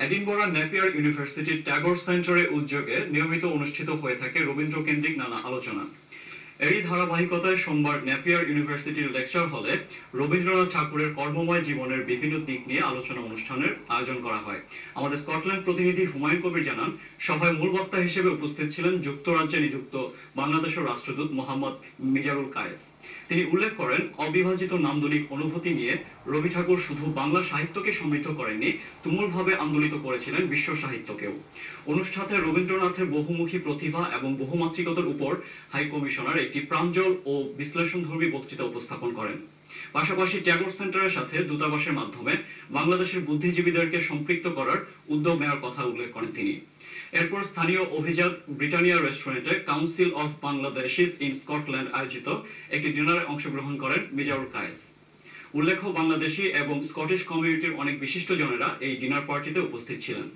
Edinburgh Napier ইউনিভার্সিটির ট্যাগর সেন্টারের উদ্যোগে নিয়মিত অনুষ্ঠিত হয়ে থাকে রবীন্দ্র কেন্দ্রিক নানা আলোচনা। এরই ধারাবাহিকতায় সোমবার নেপিয়ার ইউনিভার্সিটির লেকচার হলে রবীন্দ্রনাথ ঠাকুরের কর্মময় জীবনের বিভিন্ন দিক নিয়ে আলোচনা অনুষ্ঠানের আয়োজন করা হয়। আমাদের স্কটল্যান্ড প্রতিনিধি হুমায়ুন কবির জানান, সভায় মূল বক্তা হিসেবে উপস্থিত ছিলেন যুক্তরাজ্যে নিযুক্ত বাংলাদেশের রাষ্ট্রদূত মোহাম্মদ মিজারুল কায়েস। তিনি উল্লেখ করেন, অবিভাজিত নান্দনিক অনুভূতি নিয়ে রবি ঠাকুর শুধু বাংলা সাহিত্যকে সমৃদ্ধ করেননি, তুমুলভাবে আন্দোলিত করেছিলেন বিশ্ব সাহিত্যকেও। অনুষ্ঠানে রবীন্দ্রনাথের বহুমুখী প্রতিভা এবং বহুমাত্রিকতার উপর হাই কমিশনার একটি প্রাঞ্জল ও বিশ্লেষণধর্মী বক্তৃতা উপস্থাপন করেন। পাশাপাশি ট্যাগর সেন্টারের সাথে দূতাবাসের মাধ্যমে বাংলাদেশের বুদ্ধিজীবীদেরকে সম্পৃক্ত করার উদ্যোগ নেওয়ার কথা উল্লেখ করেন তিনি। এরপর স্থানীয় অভিজাত ব্রিটানিয়া রেস্টুরেন্টে কাউন্সিল অফ বাংলাদেশিস ইন স্কটল্যান্ড আয়োজিত একটি ডিনারে অংশগ্রহণ করেন মিজারুল কায়েস। উল্লেখ্য, বাংলাদেশি এবং স্কটিশ কমিউনিটির অনেক বিশিষ্টজনেরা এই ডিনার পার্টিতে উপস্থিত ছিলেন।